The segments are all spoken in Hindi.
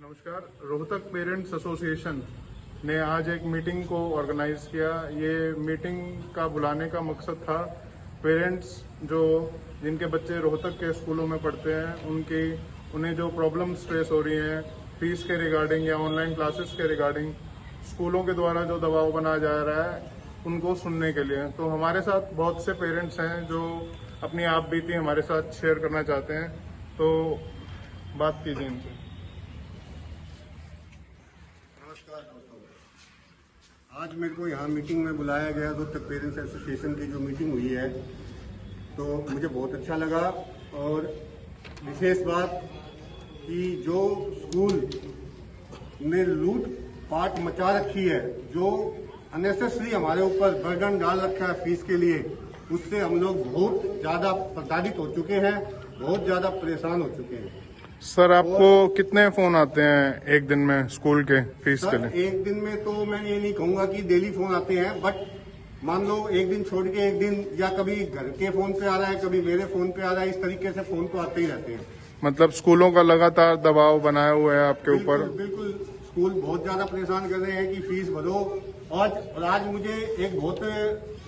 नमस्कार। रोहतक पेरेंट्स एसोसिएशन ने आज एक मीटिंग को ऑर्गेनाइज किया। ये मीटिंग का बुलाने का मकसद था पेरेंट्स जिनके बच्चे रोहतक के स्कूलों में पढ़ते हैं उन्हें जो प्रॉब्लम्स फेस हो रही हैं फीस के रिगार्डिंग या ऑनलाइन क्लासेस के रिगार्डिंग, स्कूलों के द्वारा जो दबाव बनाया जा रहा है उनको सुनने के लिए। तो हमारे साथ बहुत से पेरेंट्स हैं जो अपनी आप बीती हमारे साथ शेयर करना चाहते हैं, तो बात कीजिए इनसे। नमस्कार दोस्तों, आज मेरे को यहाँ मीटिंग में बुलाया गया। रोहतक पेरेंट्स एसोसिएशन की जो मीटिंग हुई है तो मुझे बहुत अच्छा लगा। और विशेष बात कि जो स्कूल ने लूट पाट मचा रखी है, जो अननेसेसरी हमारे ऊपर बर्डन डाल रखा है फीस के लिए, उससे हम लोग बहुत ज़्यादा प्रताड़ित हो चुके हैं, बहुत ज़्यादा परेशान हो चुके हैं। सर, आपको कितने फोन आते हैं एक दिन में स्कूल के फीस के लिए? एक दिन में तो मैं ये नहीं कहूंगा कि डेली फोन आते हैं, बट मान लो एक दिन छोड़ के एक दिन, या कभी घर के फोन पे आ रहा है, कभी मेरे फोन पे आ रहा है, इस तरीके से फोन तो आते ही रहते हैं। मतलब स्कूलों का लगातार दबाव बनाया हुआ है आपके ऊपर? बिल्कुल, स्कूल बहुत ज्यादा परेशान कर रहे हैं कि फीस भरो। और आज मुझे एक बहुत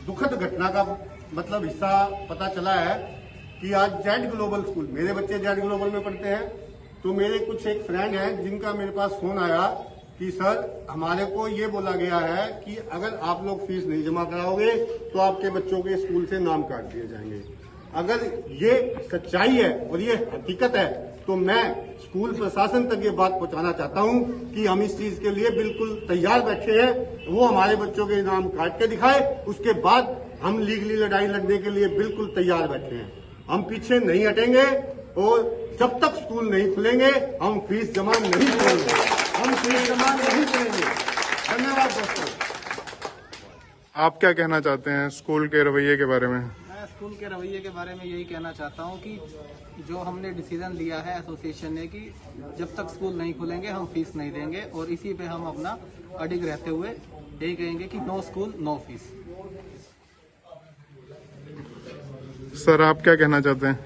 दुखद घटना का मतलब हिस्सा पता चला है कि आज जेड ग्लोबल स्कूल, मेरे बच्चे जेड ग्लोबल में पढ़ते हैं, तो मेरे कुछ एक फ्रेंड हैं जिनका मेरे पास फोन आया कि सर हमारे को ये बोला गया है कि अगर आप लोग फीस नहीं जमा कराओगे तो आपके बच्चों के स्कूल से नाम काट दिए जाएंगे। अगर ये सच्चाई है और ये हकीकत है तो मैं स्कूल प्रशासन तक ये बात पहुंचाना चाहता हूं कि हम इस चीज के लिए बिल्कुल तैयार बैठे हैं। वो हमारे बच्चों के नाम काट के दिखाए, उसके बाद हम लीगली लड़ाई लड़ने के लिए बिल्कुल तैयार बैठे हैं। हम पीछे नहीं हटेंगे और जब तक स्कूल नहीं खुलेंगे हम फीस जमा नहीं करेंगे, हम फीस जमा नहीं करेंगे। धन्यवाद दोस्तों। आप क्या कहना चाहते हैं स्कूल के रवैये के बारे में? मैं स्कूल के रवैये के बारे में यही कहना चाहता हूं कि जो हमने डिसीजन लिया है एसोसिएशन ने कि जब तक स्कूल नहीं खुलेंगे हम फीस नहीं देंगे, और इसी पे हम अपना अडिग रहते हुए यही कहेंगे कि no school no fees. Sir, आप क्या कहना चाहते हैं?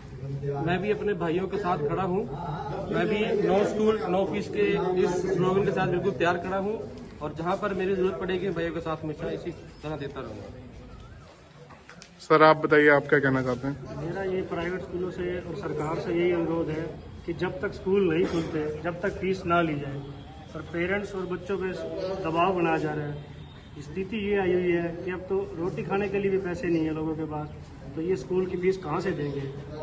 मैं भी अपने भाइयों के साथ खड़ा हूं। मैं भी नो स्कूल नो फीस के इस स्लोगन के साथ बिल्कुल तैयार खड़ा हूं, और जहां पर मेरी जरूरत पड़ेगी भाइयों के साथ हमेशा इसी तरह देता रहूंगा। सर, आप बताइए, आप क्या कहना चाहते हैं? मेरा ये प्राइवेट स्कूलों से और सरकार से यही अनुरोध है कि जब तक स्कूल नहीं खुलते, जब तक फीस ना ली जाए, और पेरेंट्स और बच्चों पे दबाव बनाया जा रहा है। स्थिति ये आई हुई है कि अब तो रोटी खाने के लिए भी पैसे नहीं है लोगों के पास, तो ये स्कूल की फीस कहाँ से देंगे?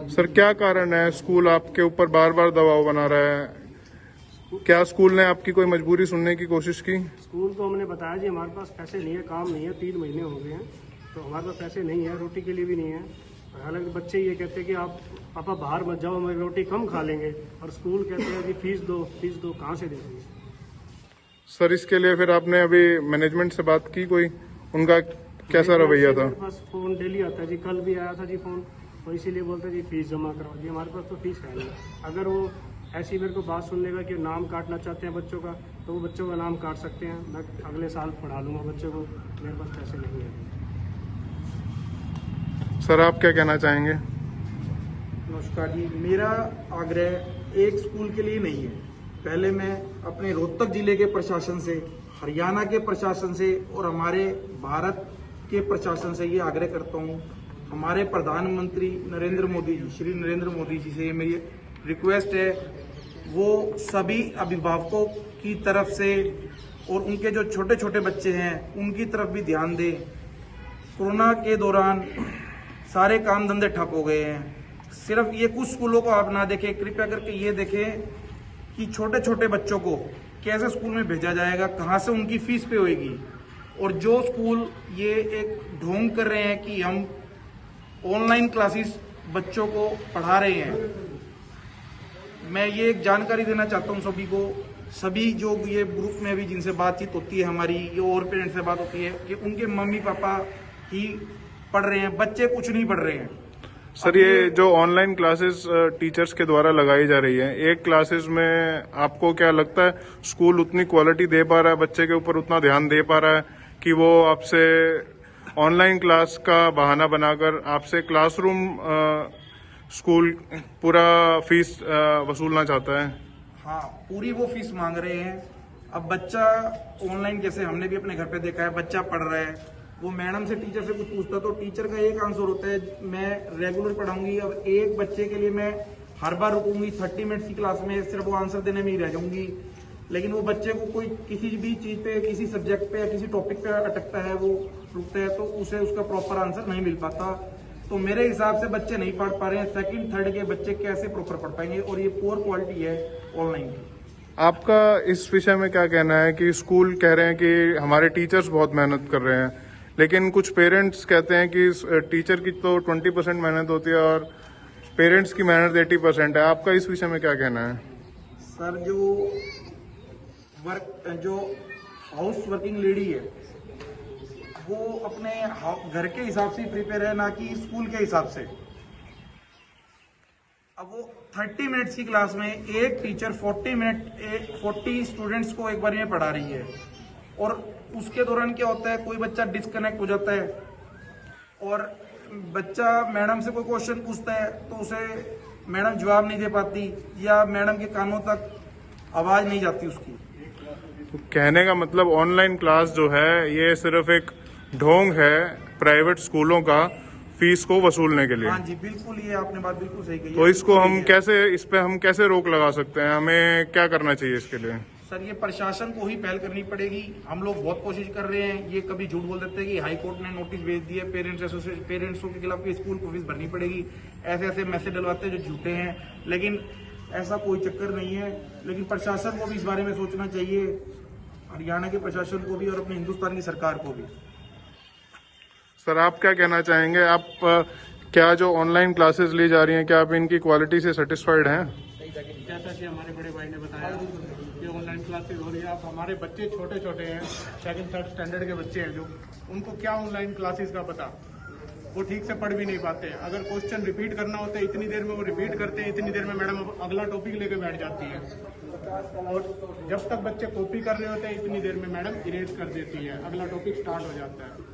सर, क्या कारण है स्कूल आपके ऊपर बार बार दबाव बना रहा है? क्या स्कूल ने आपकी कोई मजबूरी सुनने की कोशिश की? स्कूल को हमने बताया जी हमारे पास पैसे नहीं है, काम नहीं है, 3 महीने हो गए हैं, तो हमारे पास पैसे नहीं है, रोटी के लिए भी नहीं है। हालांकि बच्चे ये कहते हैं कि आप पापा बाहर मत जाओ, हमारी रोटी कम खा लेंगे, और स्कूल कहते हैं कि फीस दो, कहाँ से देंगे? सर, इसके लिए फिर आपने अभी मैनेजमेंट से बात की? कोई उनका कैसा रवैया था? मेरे पास फोन डेली आता है जी, कल भी आया था जी फोन, तो इसीलिए बोलते हैं जी फीस जमा कराओ। जी हमारे पास तो फीस है नहीं। अगर वो ऐसी मेरे को बात सुन लेगा कि नाम काटना चाहते हैं बच्चों का, तो वो बच्चों का नाम काट सकते हैं, मैं अगले साल पढ़ा लूँगा बच्चों को, मेरे पास पैसे नहीं है। सर, आप क्या कहना चाहेंगे? नमस्कार जी, मेरा आग्रह एक स्कूल के लिए नहीं है। पहले मैं अपने रोहतक जिले के प्रशासन से, हरियाणा के प्रशासन से और हमारे भारत के प्रशासन से ये आग्रह करता हूँ, हमारे प्रधानमंत्री नरेंद्र मोदी जी, श्री नरेंद्र मोदी जी से ये मेरी रिक्वेस्ट है, वो सभी अभिभावकों की तरफ से और उनके जो छोटे छोटे बच्चे हैं उनकी तरफ भी ध्यान दें। कोरोना के दौरान सारे काम धंधे ठप हो गए हैं। सिर्फ ये कुछ स्कूलों को आप ना देखें, कृपया करके ये देखें कि छोटे छोटे बच्चों को कैसे स्कूल में भेजा जाएगा, कहाँ से उनकी फीस पे होएगी। और जो स्कूल ये एक ढोंग कर रहे हैं कि हम ऑनलाइन क्लासेस बच्चों को पढ़ा रहे हैं, मैं ये एक जानकारी देना चाहता हूँ सभी को, सभी जो ये ग्रुप में भी जिनसे बातचीत होती है हमारी, ये और पेरेंट्स से बात होती है कि उनके मम्मी पापा ही पढ़ रहे हैं, बच्चे कुछ नहीं पढ़ रहे हैं। सर, ये जो ऑनलाइन क्लासेस टीचर्स के द्वारा लगाई जा रही है, एक क्लासेस में आपको क्या लगता है स्कूल उतनी क्वालिटी दे पा रहा है, बच्चे के ऊपर उतना ध्यान दे पा रहा है कि वो आपसे ऑनलाइन क्लास का बहाना बनाकर आपसे क्लासरूम स्कूल पूरा फीस वसूलना चाहता है? हाँ, पूरी वो फीस मांग रहे हैं। अब बच्चा ऑनलाइन, जैसे हमने भी अपने घर पे देखा है, बच्चा पढ़ रहा है, वो मैडम से, टीचर से कुछ पूछता तो टीचर का एक आंसर होता है, मैं रेगुलर पढ़ाऊंगी। अब एक बच्चे के लिए मैं हर बार रुकूंगी 30 मिनट्स की क्लास में, सिर्फ वो आंसर देने में ही रह जाऊंगी। लेकिन वो बच्चे को कोई किसी भी चीज पे, किसी सब्जेक्ट पे या किसी टॉपिक पे अटकता है, वो रुकता है, तो उसे उसका प्रॉपर आंसर नहीं मिल पाता। तो मेरे हिसाब से बच्चे नहीं पढ़ पा रहे हैं। सेकंड थर्ड के बच्चे कैसे प्रॉपर पढ़ पाएंगे? और ये पुअर क्वालिटी है ऑनलाइन की। आपका इस विषय में क्या कहना है कि स्कूल कह रहे हैं कि हमारे टीचर्स बहुत मेहनत कर रहे हैं, लेकिन कुछ पेरेंट्स कहते हैं कि टीचर की तो 20% मेहनत होती है और पेरेंट्स की मेहनत 80% है। आपका इस विषय में क्या कहना है? सर, जो हाउस वर्किंग लेडी है, वो अपने घर के हिसाब से प्रिपेयर है, ना कि स्कूल के हिसाब से। अब वो 30 मिनट्स की क्लास में एक टीचर 40 स्टूडेंट्स को एक बार में पढ़ा रही है, और उसके दौरान क्या होता है, कोई बच्चा डिस्कनेक्ट हो जाता है, और बच्चा मैडम से कोई क्वेश्चन पूछता है तो उसे मैडम जवाब नहीं दे पाती, या मैडम के कानों तक आवाज नहीं जाती उसकी। तो कहने का मतलब ऑनलाइन क्लास जो है ये सिर्फ एक ढोंग है प्राइवेट स्कूलों का फीस को वसूलने के लिए। हाँ जी, बिल्कुल, ये आपने बात बिल्कुल सही कही है। तो इसको हम कैसे, इस पे हम कैसे रोक लगा सकते हैं? हमें क्या करना चाहिए इसके लिए? सर, ये प्रशासन को ही पहल करनी पड़ेगी। हम लोग बहुत कोशिश कर रहे हैं। ये कभी झूठ बोल देते हैं कि हाई कोर्ट ने नोटिस भेज दिया पेरेंट्सों के खिलाफ कि स्कूल को फीस भरनी पड़ेगी, ऐसे ऐसे मैसेज डलवाते हैं जो झूठे हैं, लेकिन ऐसा कोई चक्कर नहीं है। लेकिन प्रशासन को भी इस बारे में सोचना चाहिए, हरियाणा के प्रशासन को भी और अपने हिंदुस्तान की सरकार को भी। सर, आप क्या कहना चाहेंगे? आप क्या जो ऑनलाइन क्लासेस ली जा रही हैं, क्या आप इनकी क्वालिटी से सेटिस्फाइड हैं? जैसा कि हमारे बड़े भाई ने बताया कि ऑनलाइन क्लासेस हो रही है। अब हमारे बच्चे छोटे छोटे हैं, 2nd 3rd स्टैंडर्ड के बच्चे हैं, जो उनको क्या ऑनलाइन क्लासेस का पता, वो ठीक से पढ़ भी नहीं पाते हैं। अगर क्वेश्चन रिपीट करना होता है, इतनी देर में वो रिपीट करते हैं, इतनी देर में मैडम अगला टॉपिक लेके बैठ जाती है, और जब तक बच्चे कॉपी कर रहे होते हैं, इतनी देर में मैडम इरेज कर देती है, अगला टॉपिक स्टार्ट हो जाता है।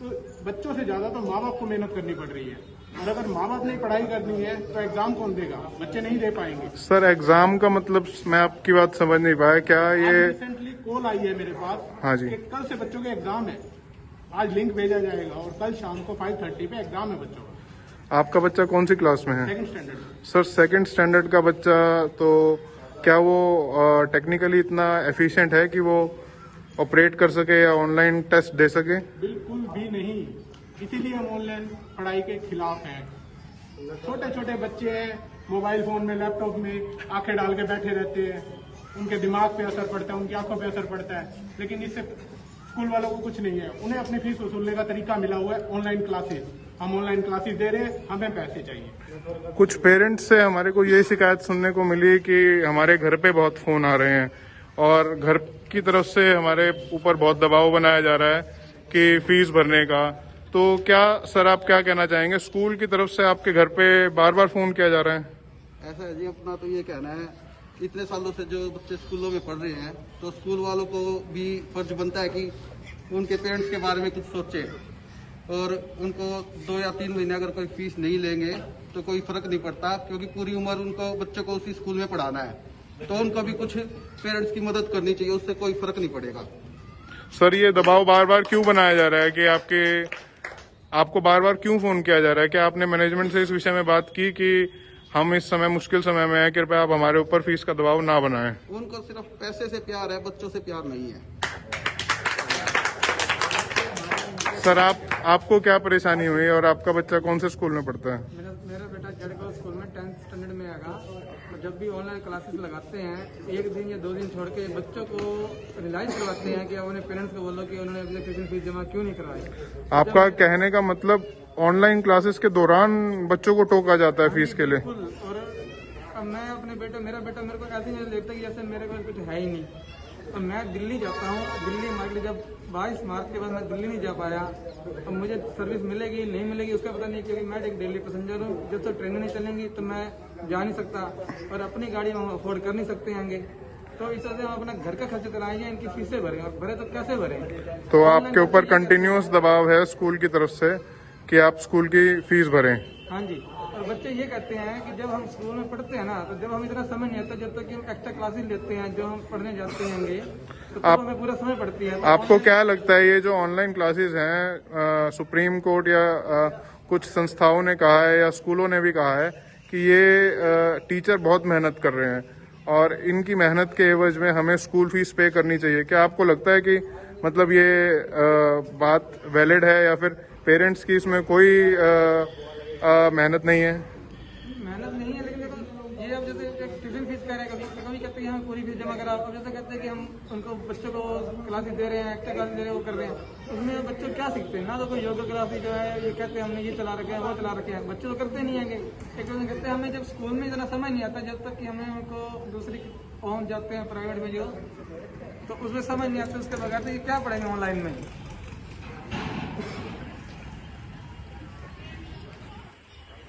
तो बच्चों से ज्यादा तो माँ बाप को मेहनत करनी पड़ रही है, और अगर माँ बाप ने पढ़ाई करनी है तो एग्जाम कौन देगा? बच्चे नहीं दे पाएंगे। सर, एग्जाम का मतलब मैं आपकी बात समझ नहीं पाया। क्या ये रिसेंटली कॉल आई है मेरे पास, हाँ जी, कि कल से बच्चों के एग्जाम है, आज लिंक भेजा जाएगा और कल शाम को 5:30 पे एग्जाम है बच्चों का। आपका बच्चा कौन सी क्लास में है? 2nd standard. Sir, 2nd standard का बच्चा, तो क्या वो टेक्निकली इतना एफिशिएंट है कि वो ऑपरेट कर सके या ऑनलाइन टेस्ट दे सके? बिल्कुल भी नहीं, इसीलिए हम ऑनलाइन पढ़ाई के खिलाफ हैं। छोटे छोटे बच्चे हैं, मोबाइल फोन में, लैपटॉप में आंखें डाल के बैठे रहते हैं, उनके दिमाग पे असर पड़ता है, उनकी आंखों पे असर पड़ता है, लेकिन इससे स्कूल वालों को कुछ नहीं है। उन्हें अपनी फीस वसूलने का तरीका मिला हुआ है ऑनलाइन क्लासेस। हम ऑनलाइन क्लासेस दे रहे हैं, हमें पैसे चाहिए। कुछ पेरेंट्स से हमारे को ये शिकायत सुनने को मिली कि हमारे घर पे बहुत फोन आ रहे हैं और घर की तरफ से हमारे ऊपर बहुत दबाव बनाया जा रहा है कि फीस भरने का। तो क्या सर, आप क्या कहना चाहेंगे? स्कूल की तरफ से आपके घर पे बार बार फोन किया जा रहा है? ऐसा है जी, अपना तो ये कहना है, इतने सालों से जो बच्चे स्कूलों में पढ़ रहे हैं, तो स्कूल वालों को भी फर्ज बनता है कि उनके पेरेंट्स के बारे में कुछ सोचे, और उनको 2 या 3 महीने अगर कोई फीस नहीं लेंगे तो कोई फर्क नहीं पड़ता, क्योंकि पूरी उम्र उनको बच्चों को उसी स्कूल में पढ़ाना है। तो उनको भी कुछ पेरेंट्स की मदद करनी चाहिए, उससे कोई फर्क नहीं पड़ेगा। सर, ये दबाव बार बार क्यों बनाया जा रहा है कि आपको बार बार क्यों फोन किया जा रहा है? क्या आपने मैनेजमेंट से इस विषय में बात की कि हम इस समय मुश्किल समय में हैं, कृपया आप हमारे ऊपर फीस का दबाव ना बनाएं? उनको सिर्फ पैसे से प्यार है, बच्चों से प्यार नहीं है। सर, आपको क्या परेशानी हुई और आपका बच्चा कौन से स्कूल में पढ़ता है? मेरा बेटा जेड स्कूल में 10th स्टैंडर्ड में आएगा। तो जब भी ऑनलाइन क्लासेस लगाते हैं, 1 दिन या 2 दिन छोड़ के बच्चों को रियलाइज करवाते हैं कि उन्हें पेरेंट्स को बोलो कि उन्होंने अपने ट्यूशन फीस जमा क्यों नहीं करवाई। आपका कहने का मतलब ऑनलाइन क्लासेस के दौरान बच्चों को टोका जाता है फीस के लिए? बिल्कुल। और अब मैं अपने मेरा बेटा मेरे को ऐसे नहीं लगता कि जैसे मेरे पास कुछ है ही नहीं। तो मैं दिल्ली जाता हूँ, दिल्ली मान लीजिए जब 22 मार्च के बाद मैं दिल्ली नहीं जा पाया, अब मुझे सर्विस मिलेगी नहीं मिलेगी उसका पता नहीं, क्योंकि मैं एक दिल्ली पैसेंजर हूँ। जब तक ट्रेनें नहीं चलेंगी तो मैं जा नहीं सकता, और अपनी गाड़ी हम अफोर्ड कर नहीं सकते आगे। तो इस वजह से हम अपना घर का खर्च चलाएंगे, इनकी फीसें भरें, और भरे तो कैसे भरें? तो आपके ऊपर कंटिन्यूस दबाव है स्कूल की तरफ से कि आप स्कूल की फीस भरें? हाँ जी, और बच्चे ये कहते हैं कि जब हम स्कूल में पढ़ते हैं ना, तो जब हम इतना समय नहीं आता, जब तक कि हम एक्स्ट्रा क्लासेस लेते हैं, जो हम पढ़ने जाते हैं तो हमें पूरा समय पड़ती है। आपको क्या लगता है ये जो ऑनलाइन क्लासेस हैं, सुप्रीम कोर्ट या कुछ संस्थाओं ने कहा है या स्कूलों ने भी कहा है कि ये टीचर बहुत मेहनत कर रहे हैं और इनकी मेहनत के एवज में हमें स्कूल फीस पे करनी चाहिए, क्या आपको लगता है कि मतलब ये बात वैलिड है या फिर पेरेंट्स की इसमें कोई मेहनत नहीं है? मेहनत नहीं है, लेकिन देखो ये अब जैसे ट्यूशन फीस कह रहे हैं, कभी कहते हैं हम पूरी फीस जमा करा, अब जैसे कहते हैं कि हम उनको बच्चों को क्लासेस दे रहे हैं, एक्स्ट्रा क्लासेस दे रहे हैं, वो कर रहे हैं, उसमें बच्चे क्या सीखते हैं? ना तो कोई योगा क्लासेस जो है ये कहते हैं हमने ये चला रखे हैं, वो चला रखे हैं, बच्चे तो करते नहीं आएंगे। एक कहते हैं हमें जब स्कूल में इतना समय नहीं आता, जब तक कि हमें उनको दूसरी पहुंच जाते हैं प्राइवेट में जो, तो उसमें समझ नहीं आता, उसके बगैर तो ये क्या पढ़ेंगे ऑनलाइन में।